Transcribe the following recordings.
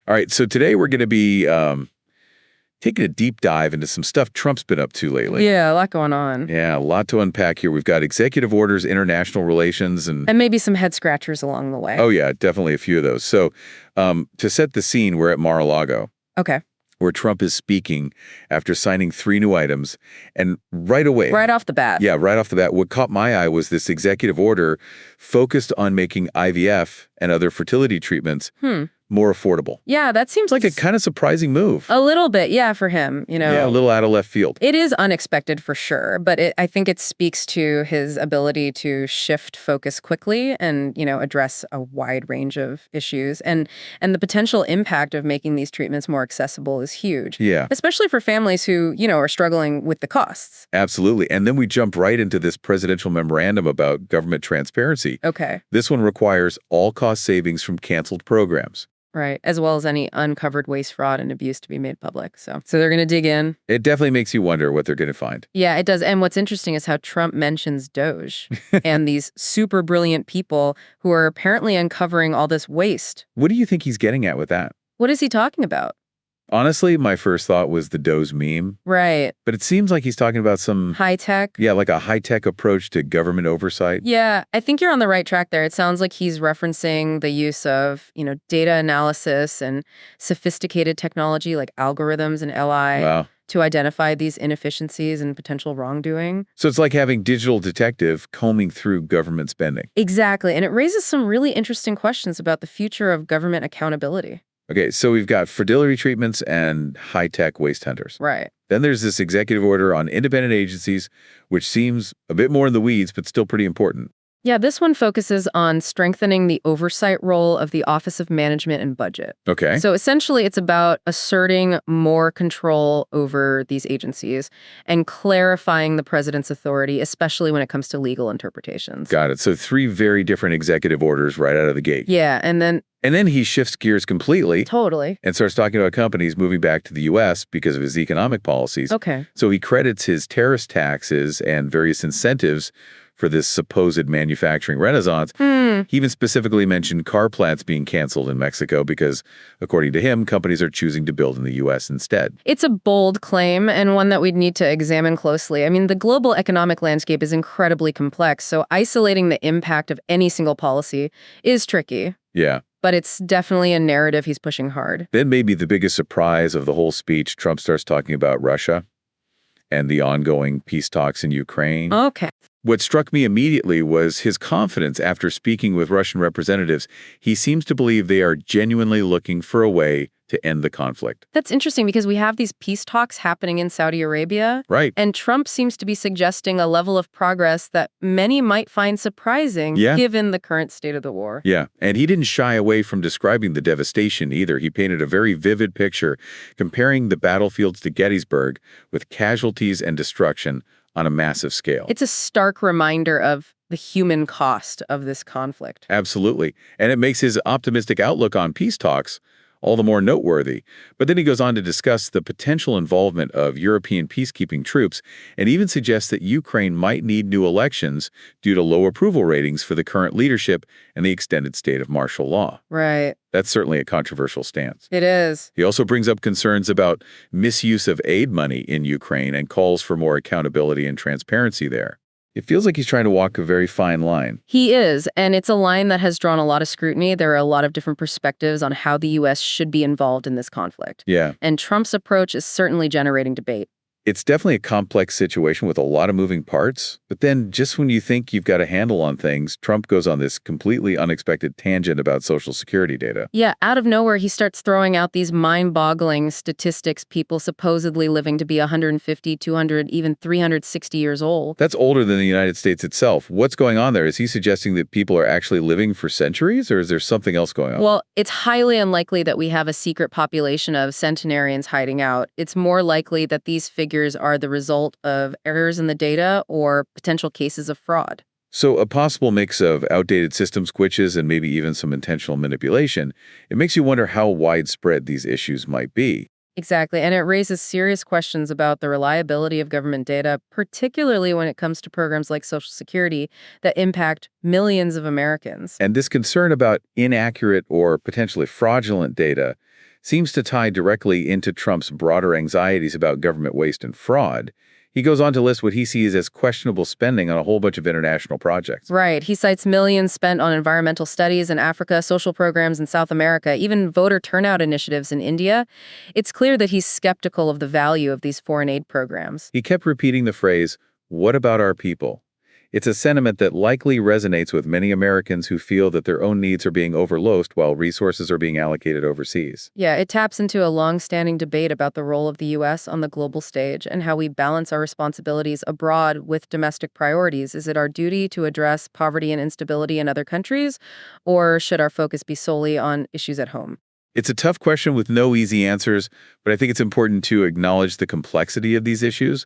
All right, so today we're going to be taking a deep dive into some stuff Trump's been up to lately. Yeah, a lot going on. Yeah, a lot to unpack here. We've got executive orders, international relations, and maybe some head scratchers along the way. oh yeah, definitely a few of those. So to set the scene, we're at Mar-a-Lago. Okay. Where Trump is speaking after signing 3 new items. And right away. Right off the bat. Yeah, right off the bat. What caught my eye was this executive order focused on making IVF and other fertility treatments more affordable. Yeah, that seems like a kind of surprising move. A little bit, yeah, for him. Yeah, a little out of left field. It is unexpected for sure, but I think it speaks to his ability to shift focus quickly and, address a wide range of issues. And the potential impact of making these treatments more accessible is huge. Yeah. Especially for families who, are struggling with the costs. Absolutely. And then we jump right into this presidential memorandum about government transparency. Okay. This one requires all cost savings from canceled programs. Right, as well as any uncovered waste, fraud, and abuse to be made public. So they're going to dig in. It definitely makes you wonder what they're going to find. Yeah, it does. And what's interesting is how Trump mentions Doge and these super brilliant people who are apparently uncovering all this waste. What do you think he's getting at with that? What is he talking about? Honestly, my first thought was the Doge meme. Right. But it seems like he's talking about some high-tech. Yeah, like a high-tech approach to government oversight. Yeah, I think you're on the right track there. It sounds like he's referencing the use of, data analysis and sophisticated technology like algorithms and LI to identify these inefficiencies and potential wrongdoing. So it's like having digital detective combing through government spending. Exactly. And it raises some really interesting questions about the future of government accountability. Okay, so we've got fertility treatments and high-tech waste hunters. Right. Then there's this executive order on independent agencies, which seems a bit more in the weeds, but still pretty important. Yeah, this one focuses on strengthening the oversight role of the Office of Management and Budget. Okay. So essentially, it's about asserting more control over these agencies and clarifying the president's authority, especially when it comes to legal interpretations. Got it. So 3 very different executive orders right out of the gate. Yeah, and then he shifts gears completely. Totally. And starts talking about companies moving back to the U.S. because of his economic policies. Okay. So he credits his terrorist taxes and various incentives for this supposed manufacturing renaissance. He even specifically mentioned car plants being canceled in Mexico because, according to him, companies are choosing to build in the U.S. instead. It's a bold claim and one that we'd need to examine closely. I mean, the global economic landscape is incredibly complex, so isolating the impact of any single policy is tricky. Yeah. But it's definitely a narrative he's pushing hard. Then maybe the biggest surprise of the whole speech, Trump starts talking about Russia and the ongoing peace talks in Ukraine. Okay. What struck me immediately was his confidence after speaking with Russian representatives. He seems to believe they are genuinely looking for a way to end the conflict. That's interesting because we have these peace talks happening in Saudi Arabia. Right. And Trump seems to be suggesting a level of progress that many might find surprising given the current state of the war. Yeah. And he didn't shy away from describing the devastation either. He painted a very vivid picture, comparing the battlefields to Gettysburg with casualties and destruction on a massive scale. It's a stark reminder of the human cost of this conflict. Absolutely. And it makes his optimistic outlook on peace talks all the more noteworthy. But then he goes on to discuss the potential involvement of European peacekeeping troops and even suggests that Ukraine might need new elections due to low approval ratings for the current leadership and the extended state of martial law. Right. That's certainly a controversial stance. It is. He also brings up concerns about misuse of aid money in Ukraine and calls for more accountability and transparency there. It feels like he's trying to walk a very fine line. He is, and it's a line that has drawn a lot of scrutiny. There are a lot of different perspectives on how the U.S. should be involved in this conflict. Yeah. And Trump's approach is certainly generating debate. It's definitely a complex situation with a lot of moving parts, but then just when you think you've got a handle on things, Trump goes on this completely unexpected tangent about Social Security data. Yeah, out of nowhere, he starts throwing out these mind-boggling statistics, people supposedly living to be 150, 200, even 360 years old. That's older than the United States itself. What's going on there? Is he suggesting that people are actually living for centuries, or is there something else going on? Well, it's highly unlikely that we have a secret population of centenarians hiding out. It's more likely that these figures are the result of errors in the data or potential cases of fraud. So a possible mix of outdated systems glitches and maybe even some intentional manipulation. It makes you wonder how widespread these issues might be. Exactly, and it raises serious questions about the reliability of government data, particularly when it comes to programs like Social Security that impact millions of Americans. And this concern about inaccurate or potentially fraudulent data seems to tie directly into Trump's broader anxieties about government waste and fraud. He goes on to list what he sees as questionable spending on a whole bunch of international projects. Right. He cites millions spent on environmental studies in Africa, social programs in South America, even voter turnout initiatives in India. It's clear that he's skeptical of the value of these foreign aid programs. He kept repeating the phrase, "What about our people?" It's a sentiment that likely resonates with many Americans who feel that their own needs are being overlooked while resources are being allocated overseas. Yeah, it taps into a long-standing debate about the role of the U.S. on the global stage and how we balance our responsibilities abroad with domestic priorities. Is it our duty to address poverty and instability in other countries, or should our focus be solely on issues at home? It's a tough question with no easy answers, but I think it's important to acknowledge the complexity of these issues.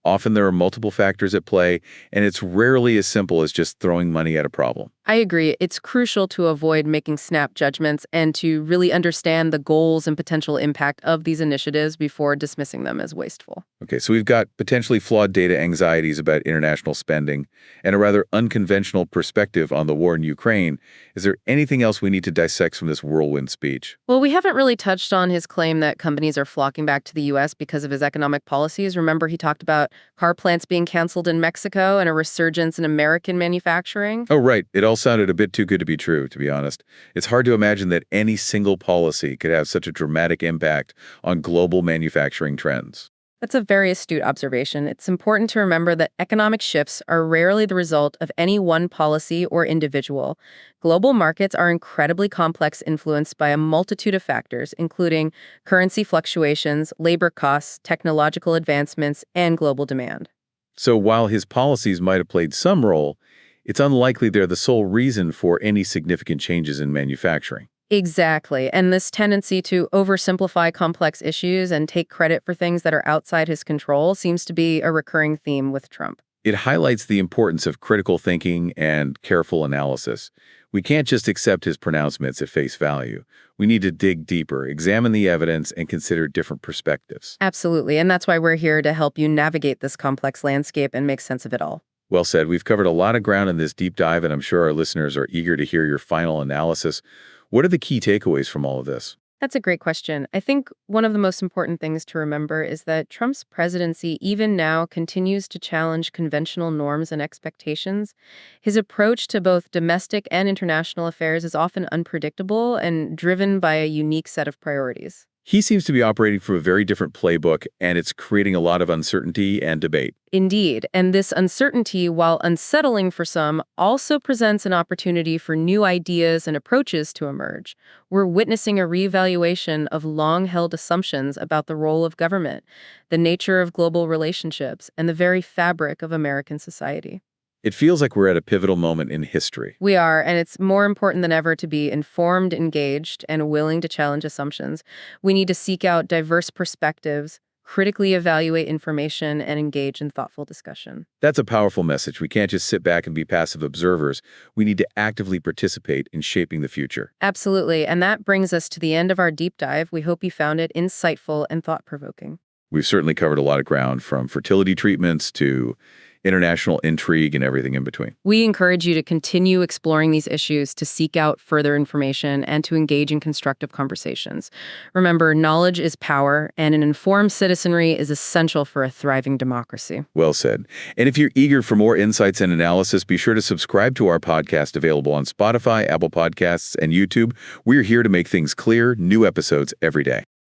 Often there are multiple factors at play, and it's rarely as simple as just throwing money at a problem. I agree. It's crucial to avoid making snap judgments and to really understand the goals and potential impact of these initiatives before dismissing them as wasteful. Okay, so we've got potentially flawed data anxieties about international spending and a rather unconventional perspective on the war in Ukraine. Is there anything else we need to dissect from this whirlwind speech? Well, we haven't really touched on his claim that companies are flocking back to the U.S. because of his economic policies. Remember, he talked about car plants being canceled in Mexico and a resurgence in American manufacturing? Oh, right. It all sounded a bit too good to be true, to be honest. It's hard to imagine that any single policy could have such a dramatic impact on global manufacturing trends. That's a very astute observation. It's important to remember that economic shifts are rarely the result of any one policy or individual. Global markets are incredibly complex, influenced by a multitude of factors, including currency fluctuations, labor costs, technological advancements, and global demand. So while his policies might have played some role, it's unlikely they're the sole reason for any significant changes in manufacturing. Exactly. And this tendency to oversimplify complex issues and take credit for things that are outside his control seems to be a recurring theme with Trump. It highlights the importance of critical thinking and careful analysis. We can't just accept his pronouncements at face value. We need to dig deeper, examine the evidence, and consider different perspectives. Absolutely. And that's why we're here to help you navigate this complex landscape and make sense of it all. Well said. We've covered a lot of ground in this deep dive, and I'm sure our listeners are eager to hear your final analysis. What are the key takeaways from all of this? That's a great question. I think one of the most important things to remember is that Trump's presidency, even now, continues to challenge conventional norms and expectations. His approach to both domestic and international affairs is often unpredictable and driven by a unique set of priorities. He seems to be operating from a very different playbook, and it's creating a lot of uncertainty and debate. Indeed, and this uncertainty, while unsettling for some, also presents an opportunity for new ideas and approaches to emerge. We're witnessing a reevaluation of long-held assumptions about the role of government, the nature of global relationships, and the very fabric of American society. It feels like we're at a pivotal moment in history. We are, and it's more important than ever to be informed, engaged, and willing to challenge assumptions. We need to seek out diverse perspectives, critically evaluate information, and engage in thoughtful discussion. That's a powerful message. We can't just sit back and be passive observers. We need to actively participate in shaping the future. Absolutely, and that brings us to the end of our deep dive. We hope you found it insightful and thought-provoking. We've certainly covered a lot of ground, from fertility treatments to international intrigue and everything in between. We encourage you to continue exploring these issues, to seek out further information, and to engage in constructive conversations. Remember, knowledge is power, and an informed citizenry is essential for a thriving democracy. Well said. And if you're eager for more insights and analysis, be sure to subscribe to our podcast, available on Spotify, Apple Podcasts, and YouTube. We're here to make things clear, new episodes every day.